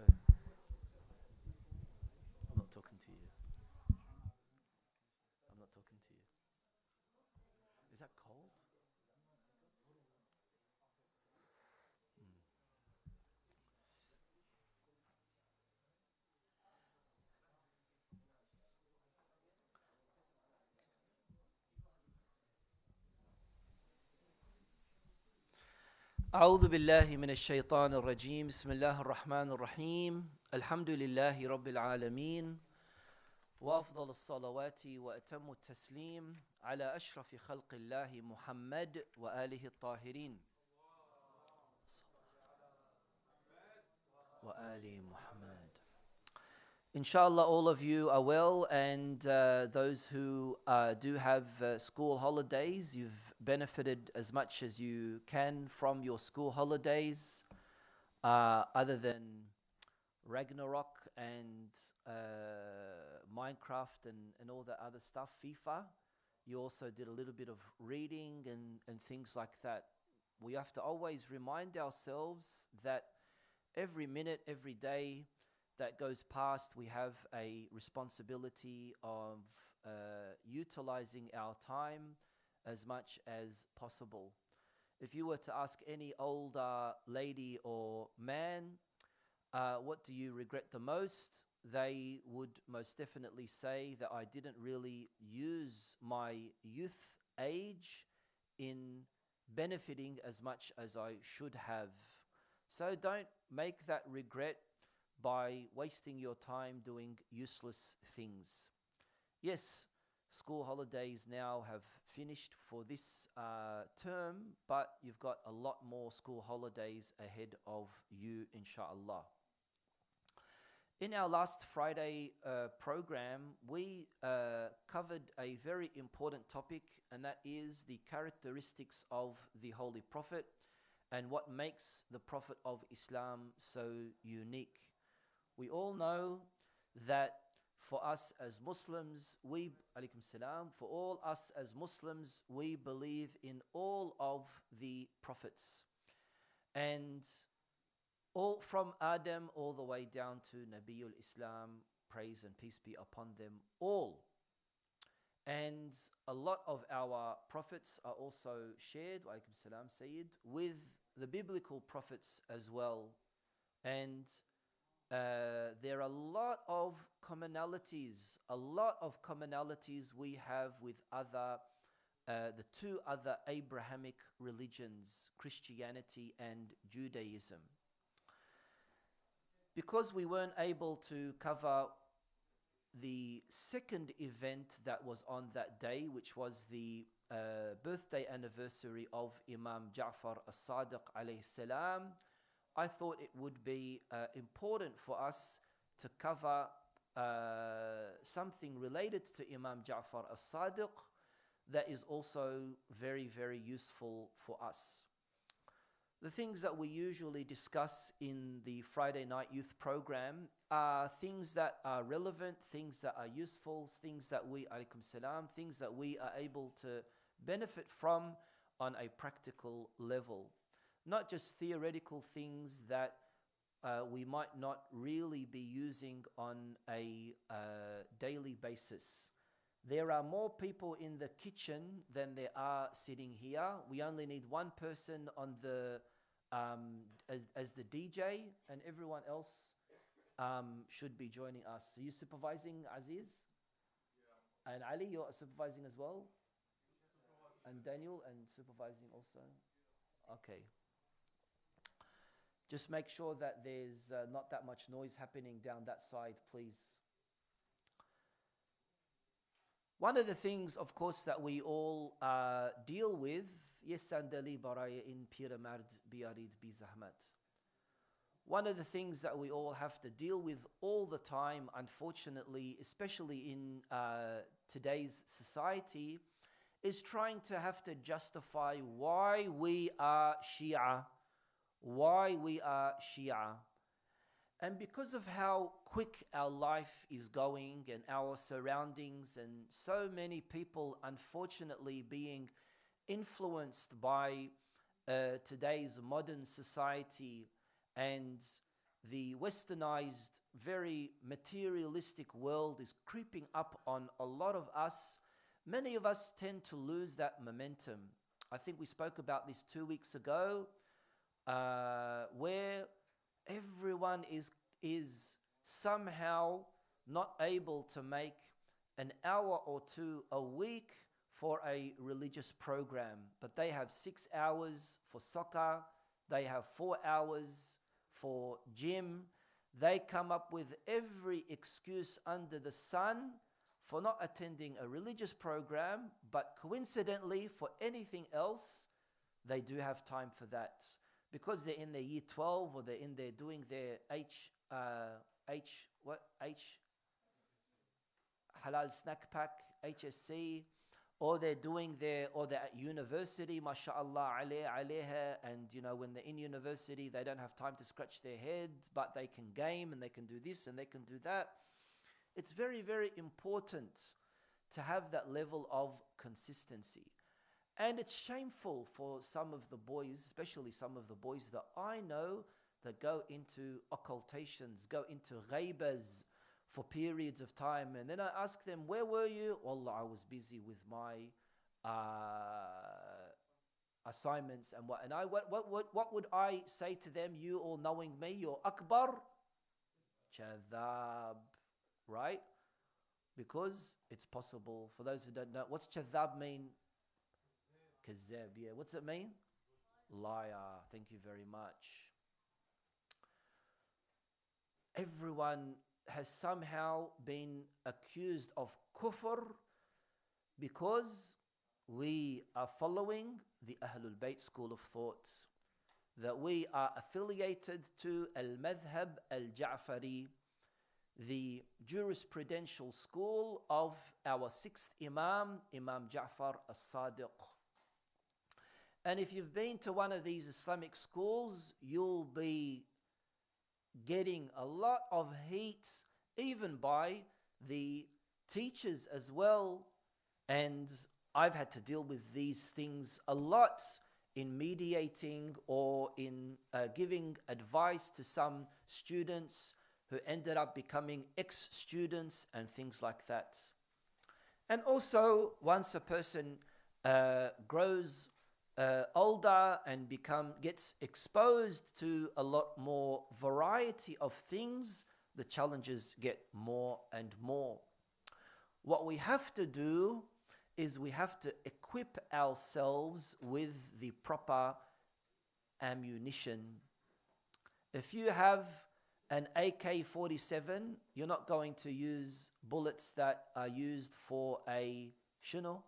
I'm not talking to you. I'm not talking to you. Is that cold? أعوذ بالله من الشيطان الرجيم بسم الله الرحمن الرحيم الحمد لله رب العالمين وأفضل الصلوات وأتم التسليم على أشرف خلق الله محمد وآله الطاهرين وآل محمد. Inshallah, all of you are well, and those who do have school holidays, you've benefited as much as you can from your school holidays, other than Ragnarok and Minecraft and all that other stuff, FIFA. You also did a little bit of reading and things like that. We have to always remind ourselves that every minute, every day that goes past, we have a responsibility of utilizing our time as much as possible. If you were to ask any older lady or man, what do you regret the most? They would most definitely say that I didn't really use my youth age in benefiting as much as I should have. So don't make that regret by wasting your time doing useless things. Yes, school holidays now have finished for this term, but you've got a lot more school holidays ahead of you, inshallah. In our last Friday program, we covered a very important topic, and that is the characteristics of the Holy Prophet and what makes the Prophet of Islam so unique. We all know that for us as Muslims, alaykum salam, for all us as Muslims, we believe in all of the prophets. And all from Adam all the way down to Nabiul Islam, praise and peace be upon them all. And a lot of our prophets are also shared, alaykum salam Sayyid, with the biblical prophets as well. And there are a lot of commonalities we have with the two other Abrahamic religions, Christianity and Judaism. Because we weren't able to cover the second event that was on that day, which was the birthday anniversary of Imam Ja'far al-Sadiq alayhi salam, I thought it would be important for us to cover something related to Imam Ja'far al-Sadiq that is also very, very useful for us. The things that we usually discuss in the Friday night youth program are things that are relevant, things that are useful, things that we, alaykum salam, things that we are able to benefit from on a practical level. Not just theoretical things that we might not really be using on a daily basis. There are more people in the kitchen than there are sitting here. We only need one person on the as the DJ, and everyone else should be joining us. Are you supervising, Aziz? Yeah. And Ali, you're supervising as well? And Daniel, and supervising also? Okay. Just make sure that there's not that much noise happening down that side, please. One of the things, of course, that we all deal with, yes, sandali baraya in piramard biarid bi zahmat. One of the things that we all have to deal with all the time, unfortunately, especially in today's society, is trying to have to justify why we are Shia. Why we are Shia. And because of how quick our life is going and our surroundings, and so many people unfortunately being influenced by today's modern society and the westernized, very materialistic world is creeping up on a lot of us. Many of us tend to lose that momentum. I think we spoke about this 2 weeks ago, where everyone is somehow not able to make an hour or two a week for a religious program, but they have 6 hours for soccer, they have 4 hours for gym. They come up with every excuse under the sun for not attending a religious program, but coincidentally for anything else, they do have time for that. Because they're in their year 12, or they're in there doing their halal snack pack, HSC, or they're at university, mashallah, alayha, and when they're in university, they don't have time to scratch their heads, but they can game and they can do this and they can do that. It's very, very important to have that level of consistency. And it's shameful for some of the boys, especially some of the boys that I know, that go into occultations, go into ghaibas for periods of time. And then I ask them, where were you? Wallah, I was busy with my assignments and what. And what would I say to them? You all knowing me, you're akbar chadhab, right? Because it's possible. For those who don't know, what's chadhab mean? Kazab, yeah. What's it mean? Liar. Thank you very much. Everyone has somehow been accused of kufr because we are following the Ahlul Bayt school of thought, that we are affiliated to al-Madhhab al-Ja'fari, the jurisprudential school of our 6th Imam, Imam Ja'far al-Sadiq. And if you've been to one of these Islamic schools, you'll be getting a lot of heat, even by the teachers as well. And I've had to deal with these things a lot in mediating or in giving advice to some students who ended up becoming ex-students and things like that. And also, once a person grows older and gets exposed to a lot more variety of things, the challenges get more and more. What we have to do is we have to equip ourselves with the proper ammunition. If you have an AK-47, you're not going to use bullets that are used for a shino.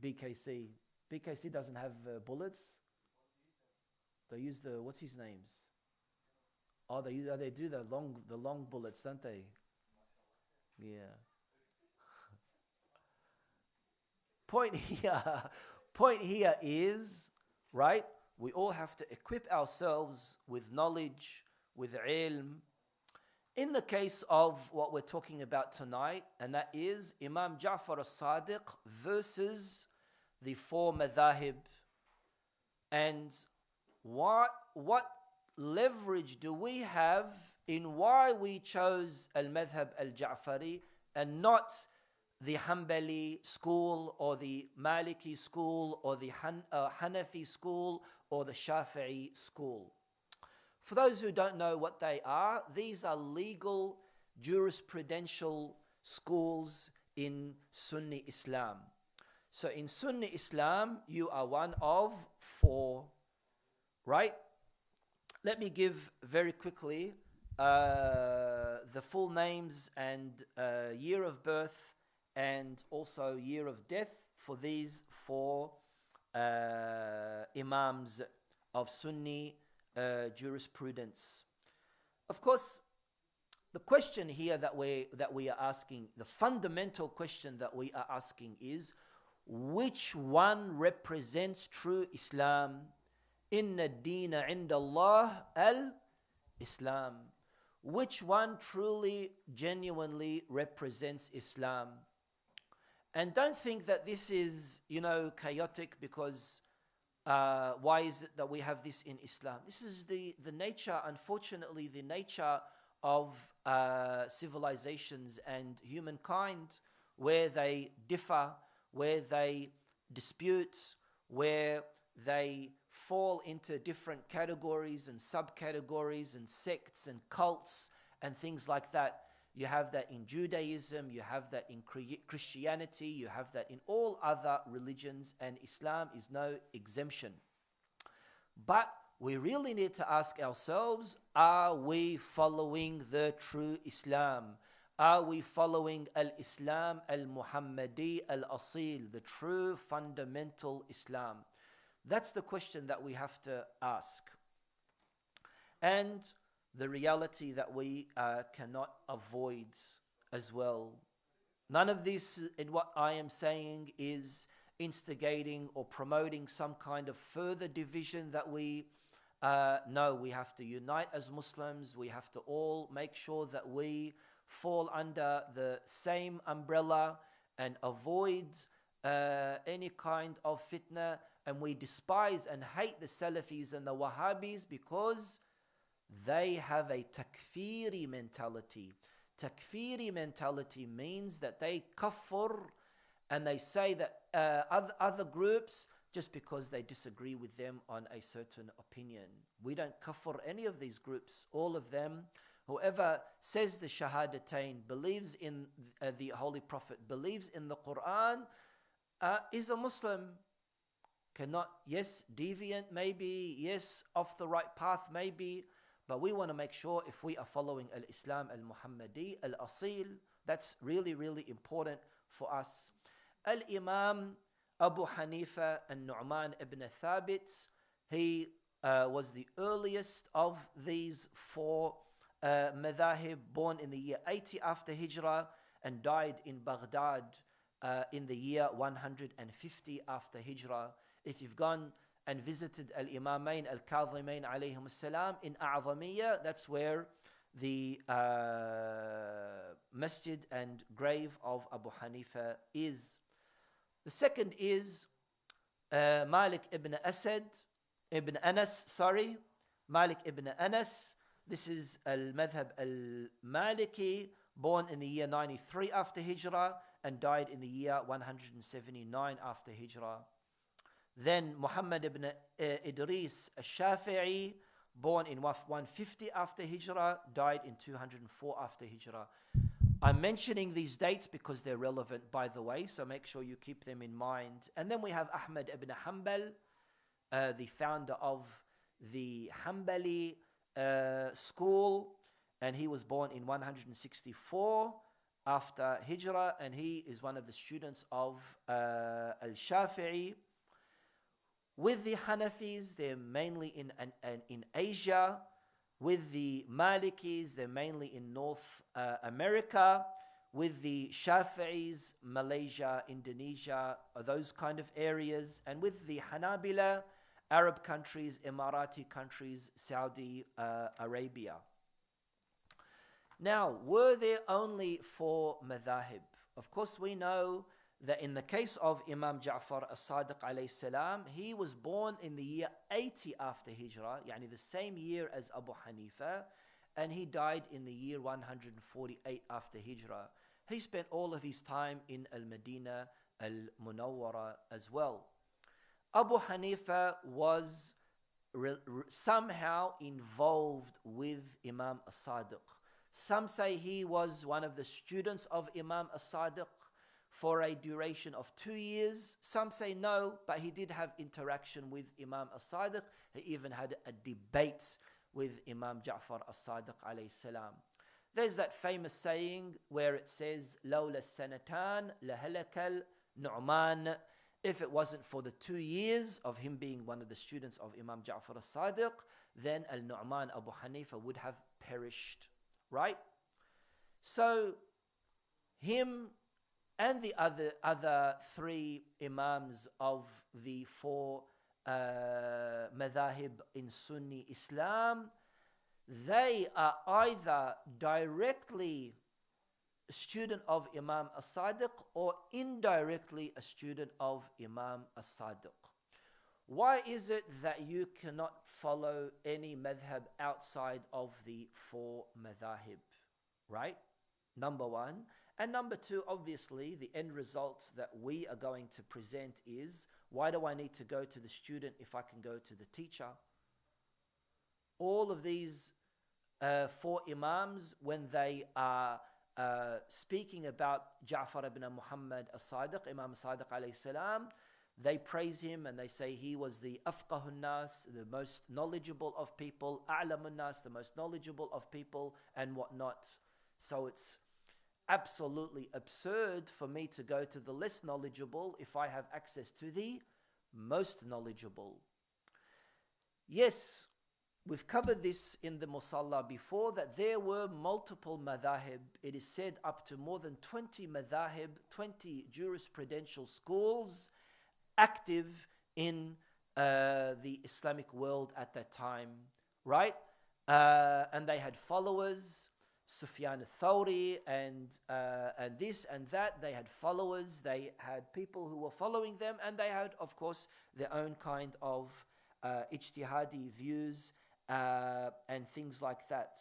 BKC. BKC doesn't have bullets. They use what's his names? Oh, they do the long bullets, don't they? Yeah. Point here is, right, we all have to equip ourselves with knowledge, with ilm. In the case of what we're talking about tonight, and that is Imam Ja'far al-Sadiq versus the 4 madhahib. And what leverage do we have in why we chose al-madhhab al-Ja'fari and not the Hanbali school or the Maliki school or the Hanafi school or the Shafi'i school? For those who don't know what they are, these are legal jurisprudential schools in Sunni Islam. So in Sunni Islam, you are one of 4, right? Let me give very quickly the full names and year of birth and also year of death for these 4 Imams of Sunni jurisprudence. Of course, the question here that we are asking, the fundamental question that we are asking is, which one represents true Islam? Inna ad-deena inda Allah al-Islam. Which one truly, genuinely represents Islam? And don't think that this is, chaotic because why is it that we have this in Islam? This is the nature, unfortunately, the nature of civilizations and humankind, where they differ, where they dispute, where they fall into different categories and subcategories and sects and cults and things like that. You have that in Judaism, you have that in Christianity, you have that in all other religions, and Islam is no exemption. But we really need to ask ourselves, are we following the true Islam? Are we following al-Islam al-Muhammadi al-Asil, the true fundamental Islam? That's the question that we have to ask. And the reality that we cannot avoid as well. None of this in what I am saying is instigating or promoting some kind of further division that we no, we have to unite as Muslims. We have to all make sure that we fall under the same umbrella and avoid any kind of fitna. And we despise and hate the Salafis and the Wahhabis because they have a takfiri mentality. Takfiri mentality means that they kafir and they say that other groups just because they disagree with them on a certain opinion. We don't kafir any of these groups, all of them. Whoever says the Shahadatain, believes in the Holy Prophet, believes in the Quran, is a Muslim. Cannot, yes, deviant maybe, yes, off the right path maybe, but we want to make sure if we are following al-Islam al-Muhammadi al-Asil, that's really, really important for us. Al-Imam Abu Hanifa al-Nu'man ibn Thabit, he was the earliest of these four madhahib, born in the year 80 after Hijrah and died in Baghdad in the year 150 after Hijrah. If you've gone and visited Al-Imamain Al-Kadhimain alayhim as-salam in A'zamiyya, that's where the masjid and grave of Abu Hanifa is. The second is Malik ibn Anas, Malik ibn Anas. This is Al-Madhhab Al-Maliki, born in the year 93 after Hijrah and died in the year 179 after Hijrah. Then Muhammad ibn Idris al-Shafi'i, born in 150 after Hijrah, died in 204 after Hijrah. I'm mentioning these dates because they're relevant, by the way, so make sure you keep them in mind. And then we have Ahmad ibn Hanbal, the founder of the Hanbali school, and he was born in 164 after Hijrah, and he is one of the students of al-Shafi'i. With the Hanafis, they're mainly in Asia. With the Malikis, they're mainly in North America. With the Shafi'is, Malaysia, Indonesia, those kind of areas. And with the Hanabila, Arab countries, Emirati countries, Saudi Arabia. Now, were there only four madhahib? Of course, we know that in the case of Imam Ja'far al-Sadiq alayhi salam, he was born in the year 80 after Hijrah, yani the same year as Abu Hanifa, and he died in the year 148 after Hijrah. He spent all of his time in Al-Madinah al-Munawwara as well. Abu Hanifa was somehow involved with Imam al-Sadiq. Some say he was one of the students of Imam al-Sadiq for a duration of 2 years. Some say no, but he did have interaction with Imam al-Sadiq. He even had a debate with Imam Ja'far al-Sadiq alayhi salam. There's that famous saying where it says, لَوْلَا السَّنَتَانِ لَهَلَكَ النُّعْمَانِ. If it wasn't for the 2 years of him being one of the students of Imam Ja'far al-Sadiq, then al-Nu'man Abu Hanifa would have perished. Right? So, him and the other three imams of the four madhahib in Sunni Islam, they are either directly a student of Imam al-Sadiq or indirectly a student of Imam al-Sadiq. Why is it that you cannot follow any madhab outside of the four madhahib? Right? Number one. And number two, obviously, the end result that we are going to present is, why do I need to go to the student if I can go to the teacher? All of these four imams, when they are speaking about Ja'far ibn Muhammad al-Sadiq, Imam al-Sadiq alayhi salam, they praise him and they say he was the afqahun nas, the most knowledgeable of people, a'lamun nas, the most knowledgeable of people, and whatnot. So it's absolutely absurd for me to go to the less knowledgeable if I have access to the most knowledgeable. Yes, we've covered this in the Musalla before, that there were multiple madhahib. It is said up to more than 20 madhahib, 20 jurisprudential schools active in the Islamic world at that time, right? And they had followers, Sufyan al-Thawri and this and that. They had followers, they had people who were following them, and they had, of course, their own kind of ijtihadi views and things like that.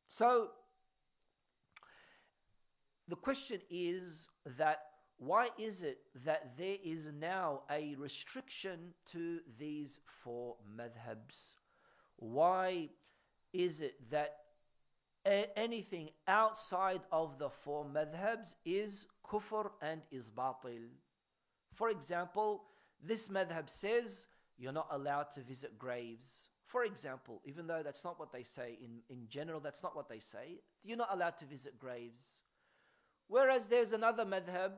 So the question is that why is it that there is now a restriction to these four madhabs? Why is it that anything outside of the four madhabs is kufr and is batil? For example, this madhab says you're not allowed to visit graves. For example, even though that's not what they say, in general that's not what they say, you're not allowed to visit graves. Whereas there's another madhab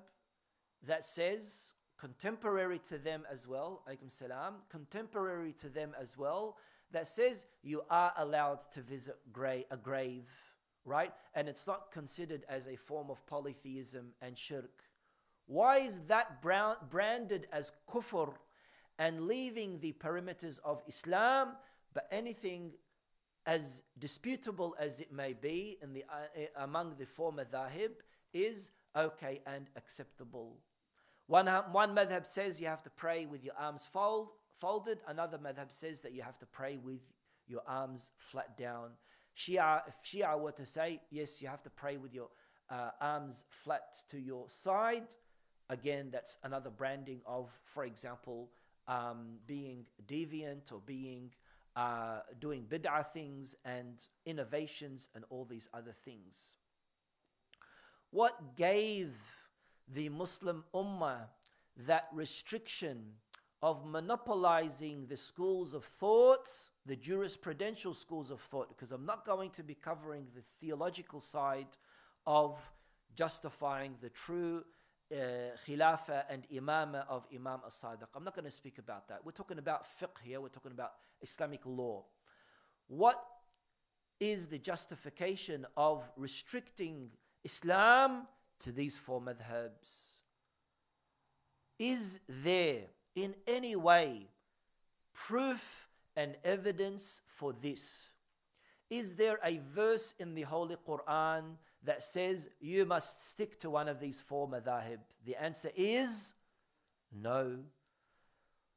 that says, contemporary to them as well, alaykum salam, contemporary to them as well, that says you are allowed to visit a grave, right? And it's not considered as a form of polytheism and shirk. Why is that branded as kufr and leaving the perimeters of Islam, but anything as disputable as it may be in the among the four madhahib is okay and acceptable? One madhab says you have to pray with your arms folded. Another madhab says that you have to pray with your arms flat down. If Shia were to say, yes, you have to pray with your arms flat to your side, again, that's another branding of, for example, being deviant or being doing bid'ah things and innovations and all these other things. What gave the Muslim Ummah that restriction of monopolizing the schools of thought, the jurisprudential schools of thought? Because I'm not going to be covering the theological side of justifying the true khilafah and imamah of Imam al-Sadiq. I'm not going to speak about that. We're talking about fiqh here. We're talking about Islamic law. What is the justification of restricting Islam to these four madhabs? Is there in any way proof and evidence for this? Is there a verse in the Holy Quran that says you must stick to one of these four madhahib? The answer is no.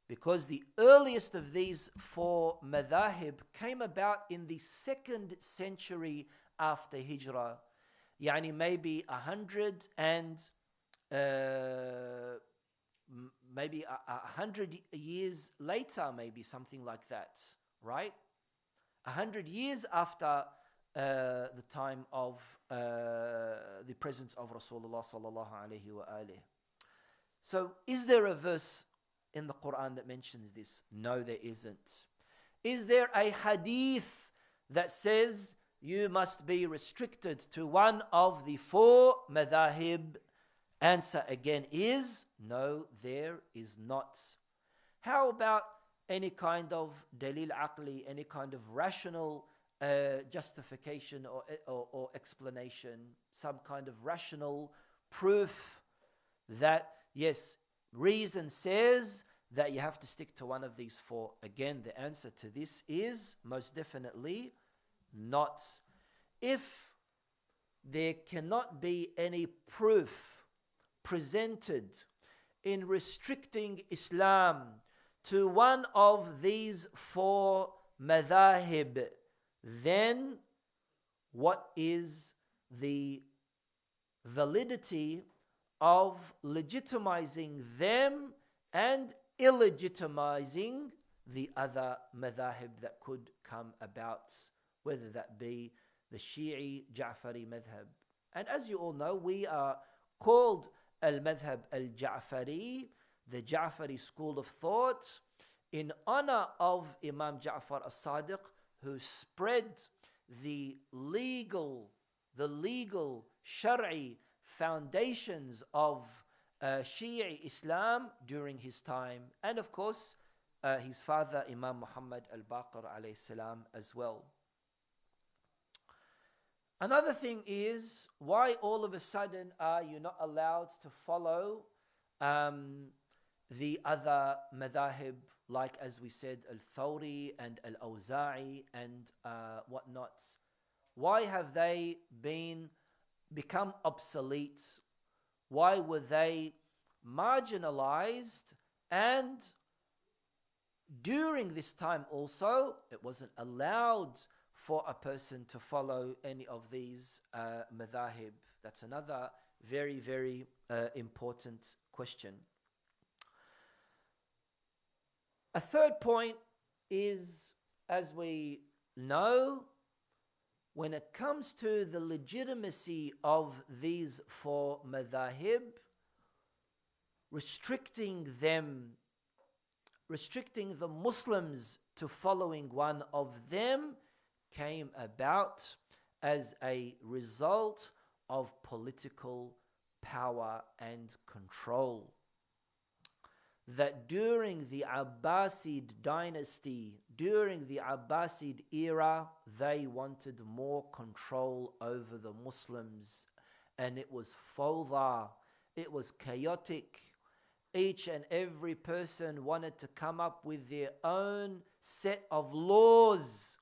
Because the earliest of these four madhahib came about in the 2nd century after Hijrah. Yani maybe 100 and maybe 100 years later, maybe something like that, right? 100 years after the time of the presence of Rasulullah sallallahu alaihi wa alihi. So is there a verse in the Quran that mentions this? No, there isn't. Is there a hadith that says you must be restricted to one of the four madhahib? Answer again is no, there is not. How about any kind of dalil aqli, any kind of rational justification or explanation, some kind of rational proof that yes, reason says that you have to stick to one of these four? Again, the answer to this is most definitely not. If there cannot be any proof presented in restricting Islam to one of these four madhahib, then what is the validity of legitimizing them and illegitimizing the other madhahib that could come about, whether that be the Shi'i Ja'fari madhab. And as you all know, we are called al-madhab al-Ja'fari, the Ja'fari school of thought, in honor of Imam Ja'far al-Sadiq, who spread the legal Shari foundations of Shi'i Islam during his time, and of course his father Imam Muhammad al-Baqir alayhi salam as well. Another thing is, why all of a sudden are you not allowed to follow the other madhahib, like as we said, al-Thawri and al-Awza'i and whatnot? Why have they become obsolete? Why were they marginalized? And during this time also, it wasn't allowed for a person to follow any of these madhahib. That's another very, very important question. A third point is, as we know, when it comes to the legitimacy of these four madhahib, restricting the Muslims to following one of them came about as a result of political power and control. That during the Abbasid dynasty, during the Abbasid era, they wanted more control over the Muslims, and it was fawda, it was chaotic. Each and every person wanted to come up with their own set of laws,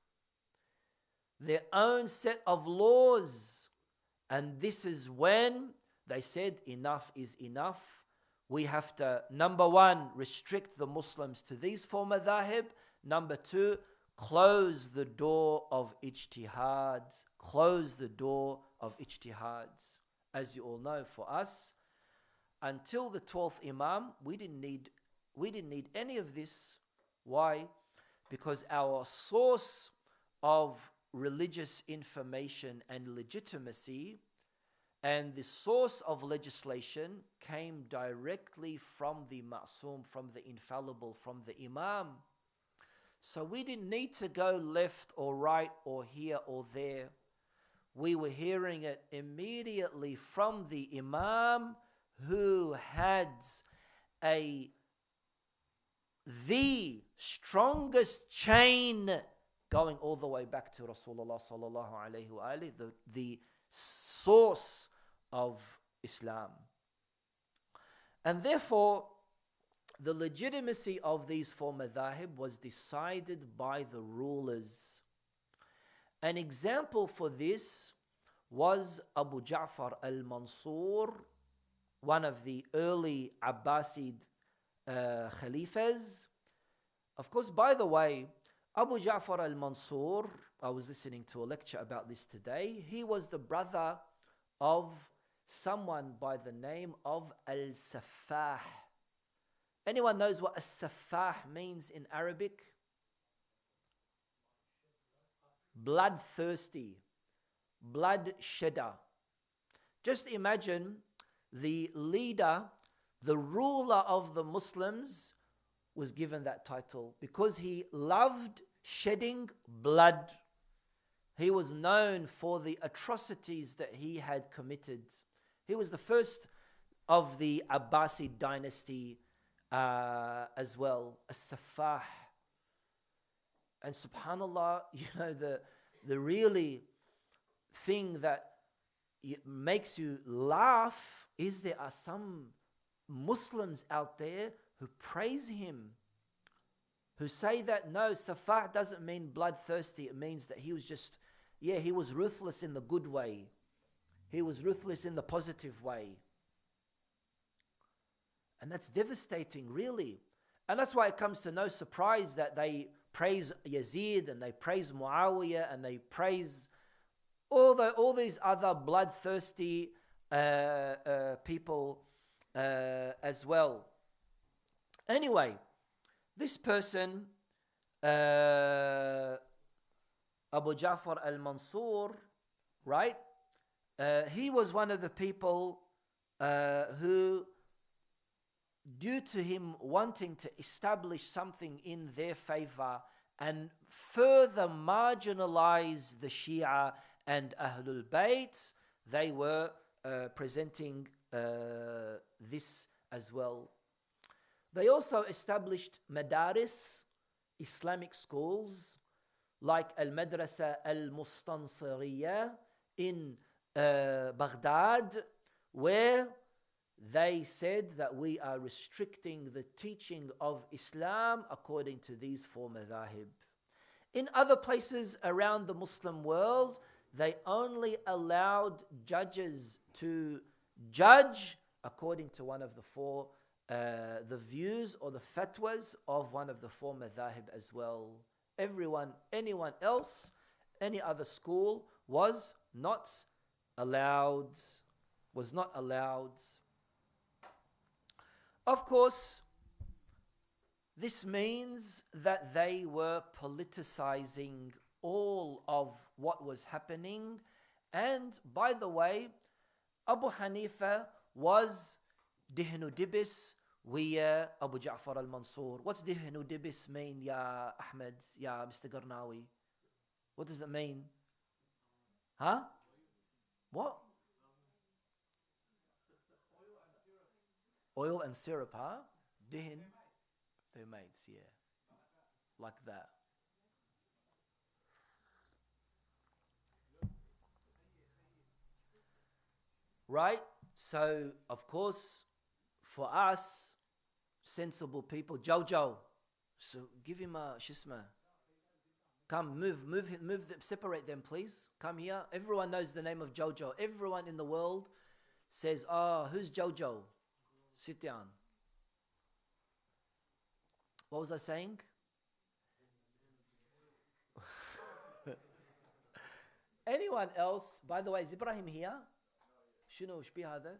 and this is when they said enough is enough. We have to, number one, restrict the Muslims to these four madhahib. Number two, close the door of ijtihads. Close the door of ijtihads. As you all know, for us, until the 12th Imam, we didn't need any of this. Why? Because our source of religious information and legitimacy and the source of legislation came directly from the Ma'soom, from the infallible, from the Imam. So we didn't need to go left or right or here or there. We were hearing it immediately from the Imam, who had the strongest chain going all the way back to Rasulullah sallallahu alayhi wa alihi, the source of Islam. And therefore, the legitimacy of these four madhahib was decided by the rulers. An example for this was Abu Ja'far al-Mansur, one of the early Abbasid Khalifas. Of course, by the way, Abu Ja'far al-Mansur, I was listening to a lecture about this today. He was the brother of someone by the name of al-Saffah. Anyone knows what as-Saffah means in Arabic? Bloodthirsty, blood shedder. Just imagine the leader, the ruler of the Muslims was given that title because he loved shedding blood. He was known for the atrocities that he had committed. He was the first of the Abbasid dynasty as well, as-Saffah. And subhanallah, you know, the really thing that makes you laugh is there are some Muslims out there who praise him, who say that no, Saffah doesn't mean bloodthirsty. It means that he was just, he was ruthless in the good way. He was ruthless in the positive way. And that's devastating, really. And that's why it comes to no surprise that they praise Yazid and they praise Muawiyah and they praise all these other bloodthirsty people as well. Anyway, this person, Abu Ja'far al-Mansur, right? He was one of the people who, due to him wanting to establish something in their favor and further marginalize the Shia and Ahlul Bayt, they were presenting this as well. They also established madaris, Islamic schools, like Al-Madrasa Al-Mustansiriyya in Baghdad, where they said that we are restricting the teaching of Islam according to these four madhahib. In other places around the Muslim world, they only allowed judges to judge according to one of the four, the views or the fatwas of one of the four madhahib as well. Anyone else, any other school was not allowed. Of course, this means that they were politicizing all of what was happening. And by the way, Abu Hanifa was dihnu dibis wiya Abu Ja'far al-Mansur. What's dihnu dibis mean, Ya Ahmed, Ya Mr. Garnawi? What does it mean? Huh? What? Oil and syrup, huh? Dihin. They're mates, yeah. Like that. Right? So, of course, for us, sensible people, Jojo. So give him a shisma. Come, move them, separate them, please. Come here. Everyone knows the name of Jojo. Everyone in the world says, "Oh, who's Jojo?" Sit down. What was I saying? Anyone else? By the way, is Ibrahim here? شنو ايش بيه هذا?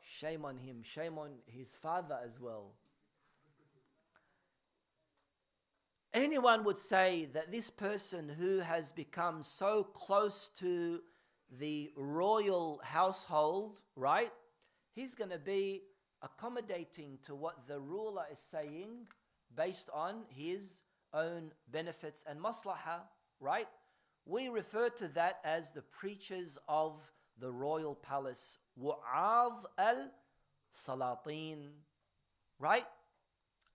Shame on him. Shame on his father as well. Anyone would say that this person who has become so close to the royal household, right? He's going to be accommodating to what the ruler is saying based on his own benefits and maslaha, right? We refer to that as the preachers of the royal palace, Wa'adh al-Salatin, right?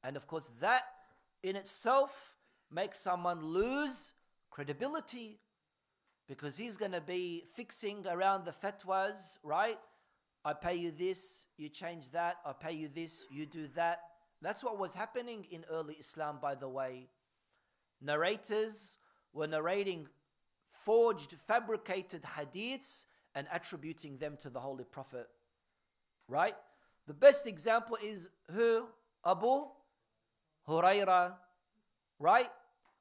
And of course that in itself makes someone lose credibility, because he's going to be fixing around the fatwas, right? I pay you this, you change that, I pay you this, you do that. That's what was happening in early Islam, by the way. Narrators were narrating forged, fabricated hadiths and attributing them to the Holy Prophet. Right? The best example is who? Abu Hurairah. Right?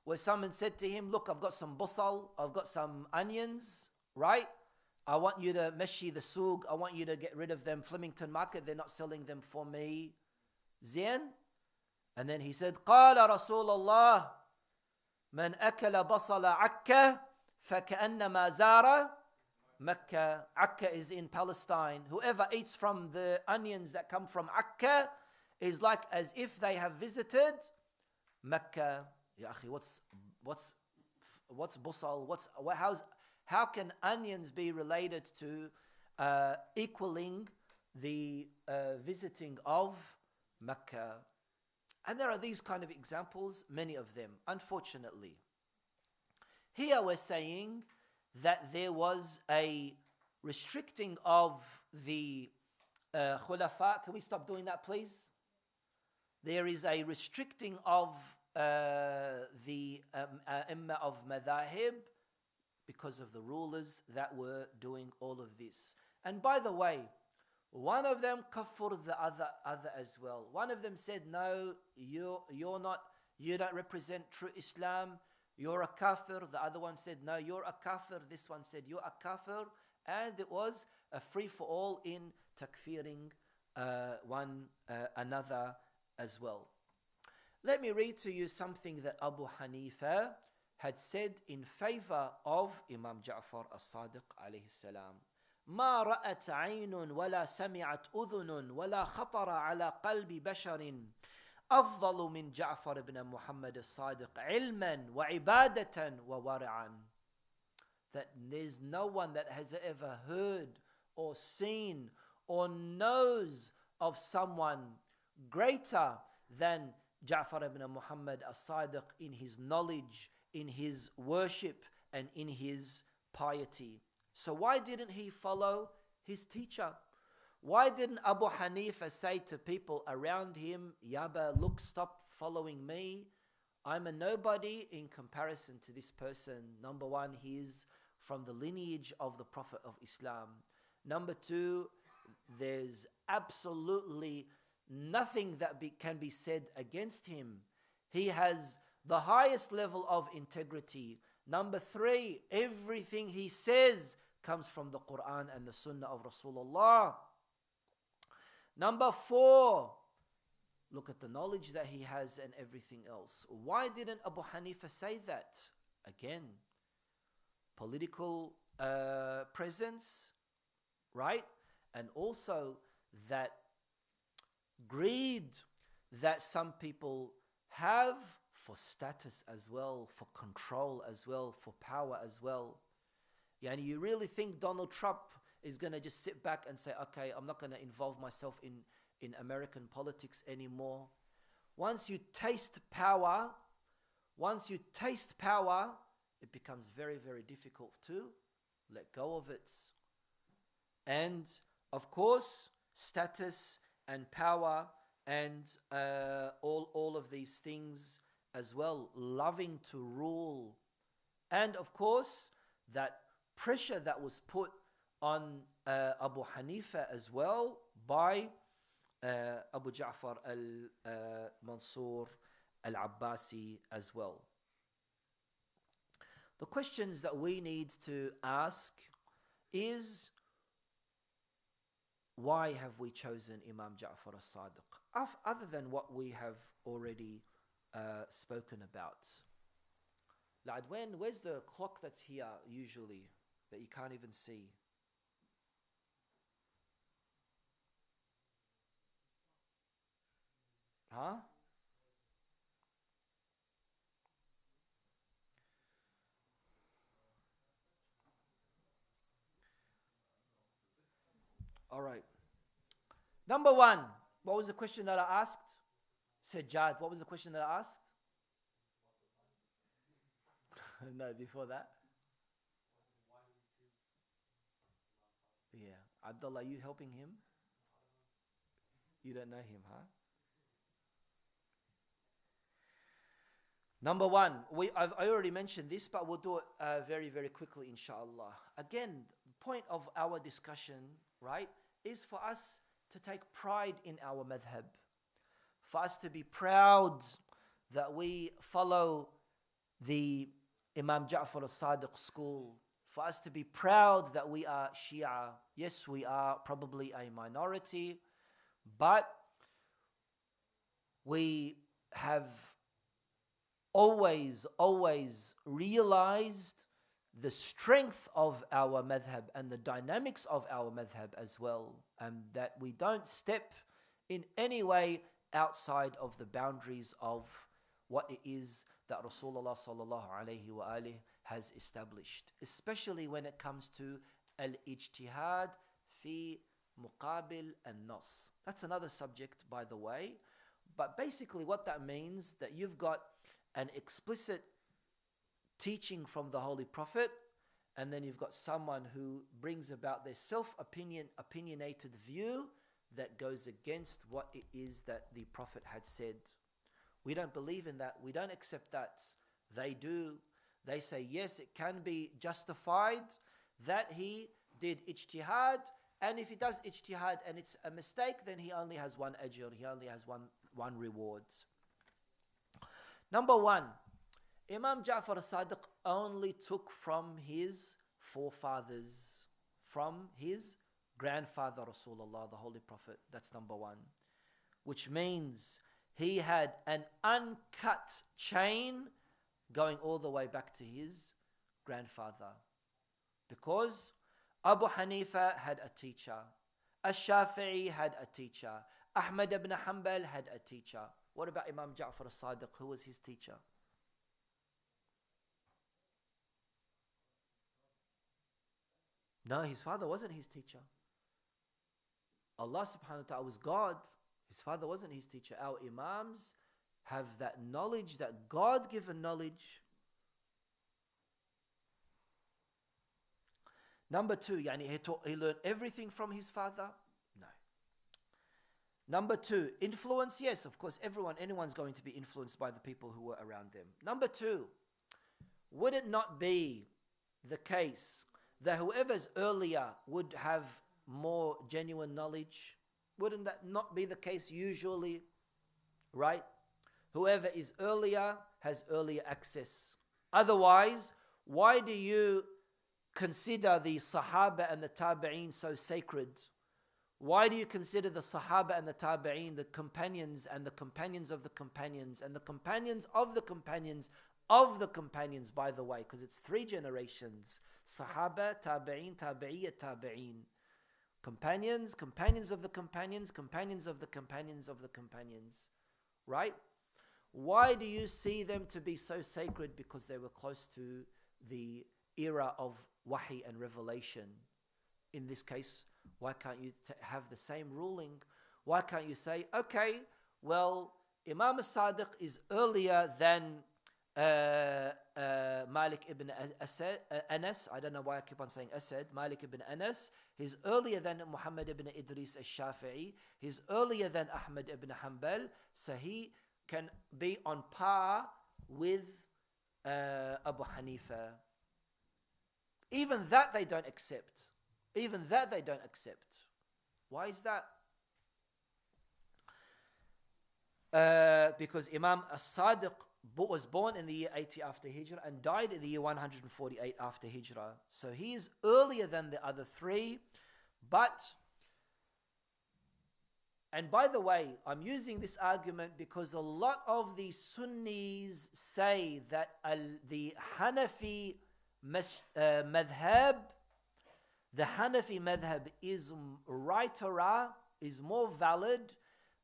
Where someone said to him, look, I've got some busal, I've got some onions, right? I want you to meshi the souk, I want you to get rid of them, Flemington Market, they're not selling them for me. Zain? And then he said, قال رسول الله من أكل بصل عكا فكأنما زار Mecca. Akka is in Palestine. Whoever eats from the onions that come from Akka is like as if they have visited Mecca. Ya akhi, what's busal? How can onions be related to equaling the visiting of Mecca? And there are these kind of examples, many of them, unfortunately. Here we're saying that there was a restricting of the khulafa. Can we stop doing that, please? There is a restricting of the imma of madhahib because of the rulers that were doing all of this. And by the way, One of them kafur the other as well. One of them said, no, you're not, you don't represent true Islam. You're a kafir. The other one said, no, you're a kafir. This one said, you're a kafir. And it was a free-for-all in takfiring one another as well. Let me read to you something that Abu Hanifa had said in favor of Imam Ja'far al-Sadiq alayhi salam. ما رأت عين ولا سمعت أذن ولا خطر على قلب بشر أفضل من جعفر بن محمد الصادق علما وعبادة وورعا. That there's no one that has ever heard or seen or knows of someone greater than Ja'far ibn Muhammad as-Sadiq in his knowledge, in his worship, and in his piety. So why didn't he follow his teacher? Why didn't Abu Hanifa say to people around him, Yaba, look, stop following me. I'm a nobody in comparison to this person. Number one, he is from the lineage of the Prophet of Islam. Number two, there's absolutely nothing that can be said against him. He has the highest level of integrity. Number three, everything he says comes from the Quran and the Sunnah of Rasulullah. Number four, look at the knowledge that he has and everything else. Why didn't Abu Hanifa say that? Again, political presence, right? And also that greed that some people have for status as well, for control as well, for power as well. Yeah, and you really think Donald Trump is going to just sit back and say, okay, I'm not going to involve myself in American politics anymore? Once you taste power, it becomes very, very difficult to let go of it. And of course, status and power and all of these things as well, loving to rule. And of course, that pressure that was put on Abu Hanifa as well by Abu Ja'far al-Mansur al-Abbasi as well. The questions that we need to ask is, why have we chosen Imam Ja'far al-Sadiq? Other than what we have already spoken about. La'adwan, where's the clock that's here usually that you can't even see? Huh? All right. Number one, what was the question that I asked? Sajjad, what was the question that I asked? No, before that. Yeah. Abdullah, you helping him? You don't know him, huh? Number one, I already mentioned this, but we'll do it very, very quickly, inshallah. Again, the point of our discussion, right, is for us to take pride in our madhab. For us to be proud that we follow the Imam Ja'far al-Sadiq school. For us to be proud that we are Shia. Yes, we are probably a minority, but we have always realized the strength of our madhab and the dynamics of our madhab as well, and that we don't step in any way outside of the boundaries of what it is that Rasulullah sallallahu alayhi wa alihi has established, especially when it comes to al-ijtihad fi muqabil an-nas. That's another subject, by the way, but basically what that means, that you've got an explicit teaching from the Holy Prophet, and then you've got someone who brings about their opinionated view that goes against what it is that the Prophet had said. We don't believe in that. We don't accept that. They do. They say, yes, it can be justified that he did ijtihad And if he does ijtihad and it's a mistake, then he only has one ajr, he only has one reward. Number one, Imam Ja'far al-Sadiq only took from his forefathers, from his grandfather Rasulullah, the Holy Prophet. That's number one. Which means he had an uncut chain going all the way back to his grandfather. Because Abu Hanifa had a teacher, Ash-Shafi'i had a teacher, Ahmad ibn Hanbal had a teacher. What about Imam Ja'far al-Sadiq? Who was his teacher? No, his father wasn't his teacher. Allah subhanahu wa ta'ala was God. His father wasn't his teacher. Our Imams have that knowledge, that God-given knowledge. Number two, he learned everything from his father? No. Number two, influence? Yes, of course, anyone's going to be influenced by the people who were around them. Number two, would it not be the case that whoever's earlier would have more genuine knowledge? Wouldn't that not be the case usually? Right? Whoever is earlier has earlier access. Otherwise, why do you consider the Sahaba and the Tabi'een so sacred? Why do you consider the Sahaba and the Tabi'een the companions and the companions of the companions and the companions of the companions of the companions, by the way, because it's 3 generations. Sahaba, Tabi'een, Tabi'iyya, Tabi'een. Companions, companions of the companions, companions of the companions of the companions. Right? Why do you see them to be so sacred? Because they were close to the era of wahi and revelation. In this case, why can't you have the same ruling? Why can't you say, okay, well, Imam al-Sadiq is earlier than Malik ibn Anas. I don't know why I keep on saying Asad. Malik ibn Anas. He's earlier than Muhammad ibn Idris al-Shafi'i. He's earlier than Ahmad ibn Hanbal. So he can be on par with Abu Hanifa. Even that they don't accept. Even that they don't accept. Why is that? Because Imam al-Sadiq was born in the year 80 after Hijrah and died in the year 148 after Hijrah. So he is earlier than the other 3. But, and by the way, I'm using this argument because a lot of the Sunnis say that the Hanafi madhab, the Hanafi madhab is righter, is more valid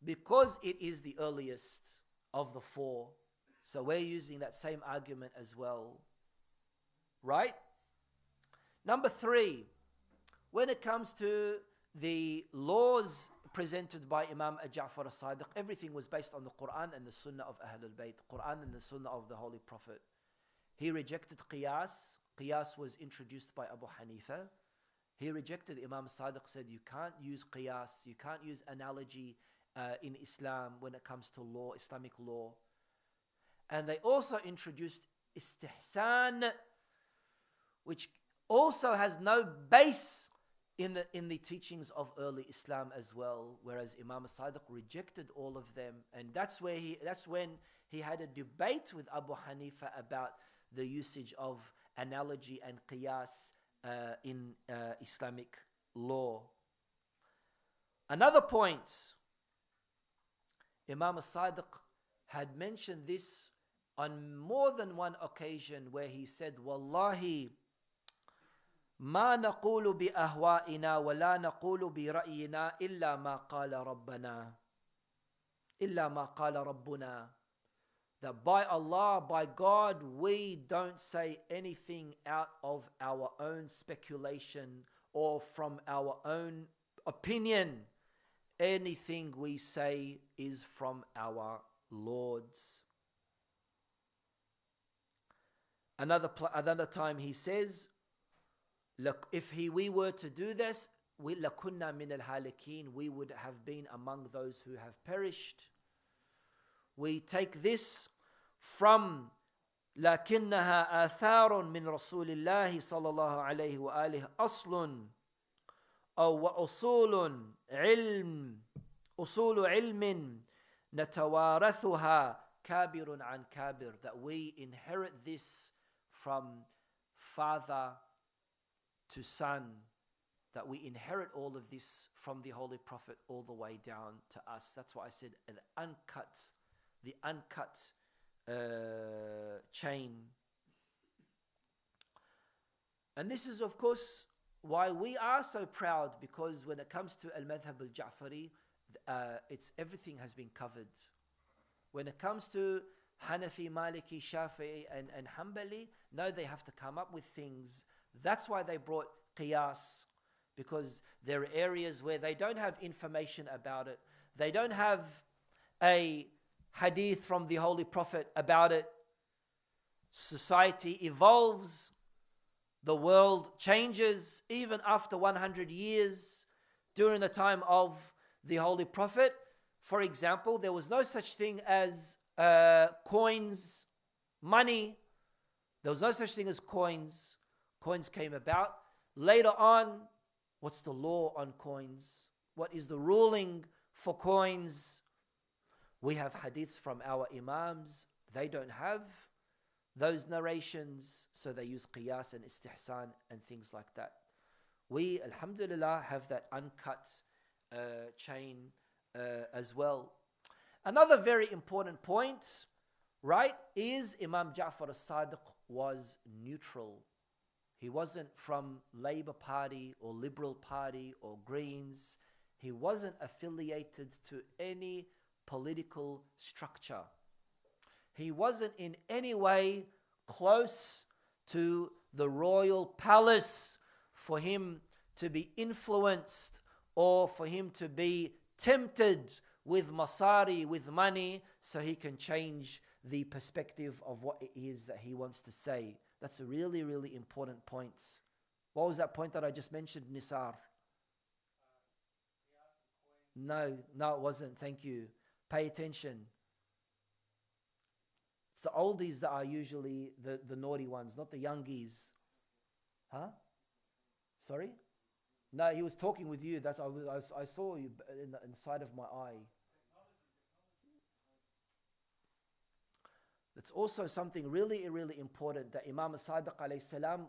because it is the earliest of the 4. So we're using that same argument as well. Right? Number 3, when it comes to the laws presented by Imam Ja'far al-Sadiq, everything was based on the Quran and the Sunnah of Ahlul Bayt, Quran and the Sunnah of the Holy Prophet. He rejected Qiyas. Qiyas was introduced by Abu Hanifa. He rejected. Imam al-Sadiq said, you can't use Qiyas, you can't use analogy in Islam when it comes to law, Islamic law. And they also introduced istihsan, which also has no base in the teachings of early Islam as well. Whereas Imam al-Sadiq rejected all of them, and that's when he had a debate with Abu Hanifa about the usage of analogy and qiyas in Islamic law. Another point, Imam al-Sadiq had mentioned this on more than one occasion where he said, Wallahi, ما نقول بأهوائنا ولا نقول برأينا إلا ما قال ربنا إلا ما قال ربنا. That by Allah, by God, we don't say anything out of our own speculation or from our own opinion. Anything we say is from our Lord's. Another time he says, look, if we were to do this, لَكُنَّا مِنَ الْهَالِكِينَ, we would have been among those who have perished. We take this from لَكِنَّهَا آثَارٌ مِنْ رَسُولِ اللَّهِ صَلَّى اللَّهُ عَلَيْهِ وَآلِهِ أَصْلٌ أو وأصول علم أصول علم نتوارثها كابر عن كابر, that we inherit this from father to son, that we inherit all of this from the Holy Prophet all the way down to us. That's why I said the uncut chain. And this is, of course, why we are so proud, because when it comes to al-Madhhab al-Ja'fari, it's everything has been covered. When it comes to Hanafi, Maliki, Shafi'i, and Hanbali, no, they have to come up with things. That's why they brought qiyas, because there are areas where they don't have information about it. They don't have a hadith from the Holy Prophet about it. Society evolves. The world changes. Even after 100 years, during the time of the Holy Prophet, for example, there was no such thing as coins, money. There was no such thing as coins. Coins came about. Later on, what's the law on coins? What is the ruling for coins? We have hadiths from our Imams. They don't have those narrations, so they use qiyas and istihsan and things like that. We, alhamdulillah, have that uncut chain as well. Another very important point, right, is Imam Ja'far al-Sadiq was neutral. He wasn't from Labour Party or Liberal Party or Greens. He wasn't affiliated to any political structure. He wasn't in any way close to the royal palace for him to be influenced or for him to be tempted with masari, with money, so he can change the perspective of what it is that he wants to say. That's a really, really important point. What was that point that I just mentioned, Nisar? No, it wasn't. Thank you. Pay attention. It's the oldies that are usually the naughty ones, not the youngies. Huh? Sorry? No, he was talking with you. That's I saw you in the side of my eye. It's also something really, really important, that Imam al-Sadiq alayhi salam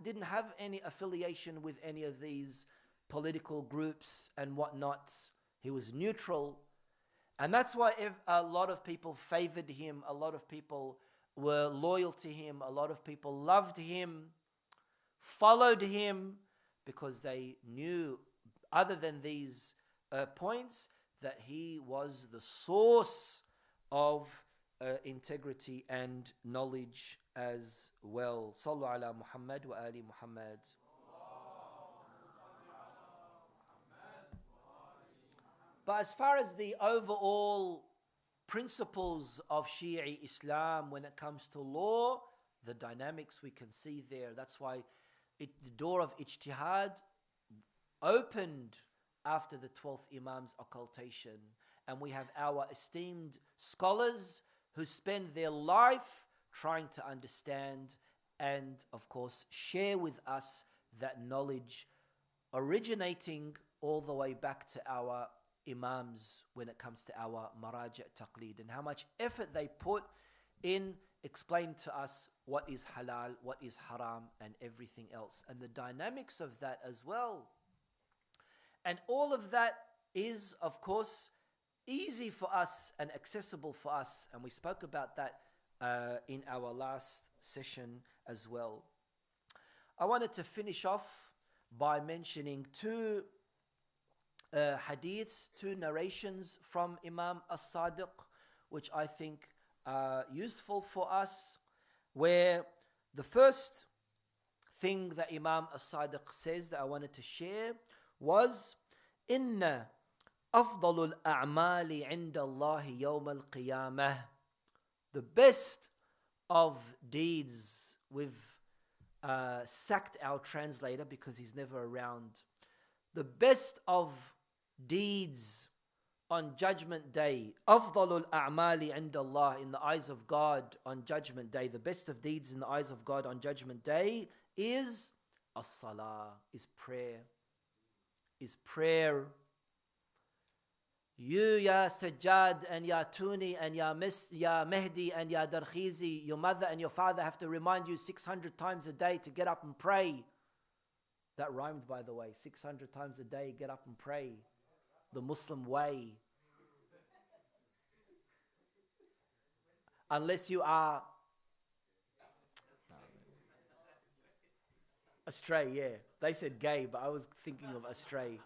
didn't have any affiliation with any of these political groups and whatnot. He was neutral. And that's why a lot of people favored him, a lot of people were loyal to him, a lot of people loved him, followed him, because they knew, other than these points, that he was the source of integrity and knowledge as well. Sallu ala Muhammad wa ali Muhammad. But as far as the overall principles of Shia Islam when it comes to law, the dynamics we can see there. That's why the door of ijtihad opened after the 12th Imam's occultation. And we have our esteemed scholars who spend their life trying to understand and, of course, share with us that knowledge, originating all the way back to our Imams when it comes to our maraja' taqleed, and how much effort they put in explaining to us what is halal, what is haram, and everything else, and the dynamics of that as well. And all of that is, of course, easy for us and accessible for us, and we spoke about that in our last session as well. I wanted to finish off by mentioning two hadiths, two narrations from Imam al-Sadiq, which I think are useful for us, where the first thing that Imam al-Sadiq says that I wanted to share was, Inna afdalul a'mali inda Allahi yawm al-qiyamah. The best of deeds, we've sacked our translator because he's never around. The best of deeds on Judgment Day, afdalul a'mali inda Allah, in the eyes of God on Judgment Day, the best of deeds in the eyes of God on Judgment Day is as-salah, is prayer. is prayer. You, Ya Sajjad and Ya Tuni and Ya Mehdi and Ya Darkhizi, your mother and your father have to remind you 600 times a day to get up and pray. That rhymed, by the way. 600 times a day, get up and pray. The Muslim way. Unless you are astray, yeah. They said gay, but I was thinking of astray.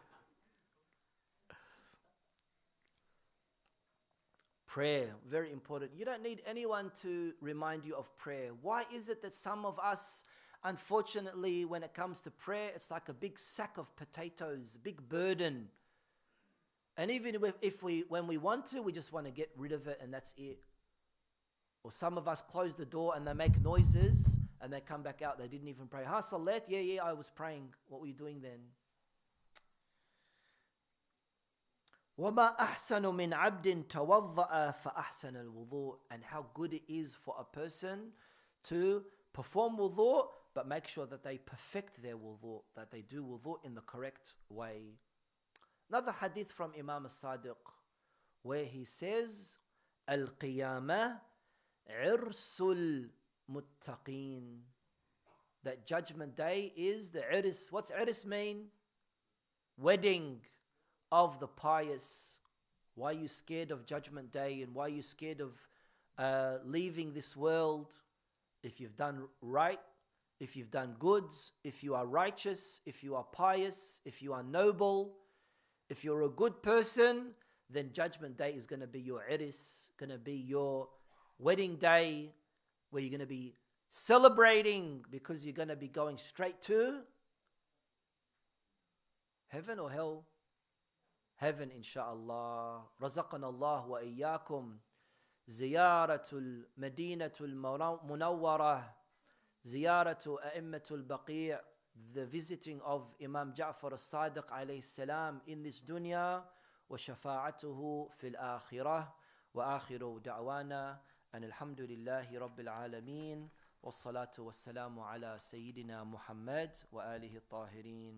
Prayer, very important. You don't need anyone to remind you of prayer. Why is it that some of us, unfortunately, when it comes to prayer, it's like a big sack of potatoes, a big burden. And even when we want to, we just want to get rid of it and that's it. Or some of us close the door and they make noises and they come back out. They didn't even pray. Ha salat? Yeah, I was praying. What were you doing then? وَمَا أَحْسَنُ مِنْ عَبْدٍ تَوَضَّأَ فَأَحْسَنَ الْوُضُوء. And how good it is for a person to perform wudu, but make sure that they perfect their wudu, that they do wudu in the correct way. Another hadith from Imam al-Sadiq, where he says, Al-Qiyamah Irsul Muttaqeen. That judgment day is the iris. What's iris mean? Wedding of the pious. Why are you scared of judgment day and why are you scared of leaving this world? If you've done right, if you've done goods, if you are righteous, if you are pious, if you are noble, if you're a good person, then judgment day is going to be your iris, going to be your wedding day, where you're going to be celebrating because you're going to be going straight to heaven or hell? Heaven, inshallah. Razaqana Allah wa iyyakum ziyaratul madinatul munawwarah, ziyaratul a'immatul baqi', the visiting of Imam Ja'far al-Sadiq alayhi salam in this dunya, wa shafa'atuhu fil akhirah, wa akhiru da'wana and alhamdulillahi rabbil alameen, wa salatu wa salamu ala sayyidina Muhammad wa alihi tahirin.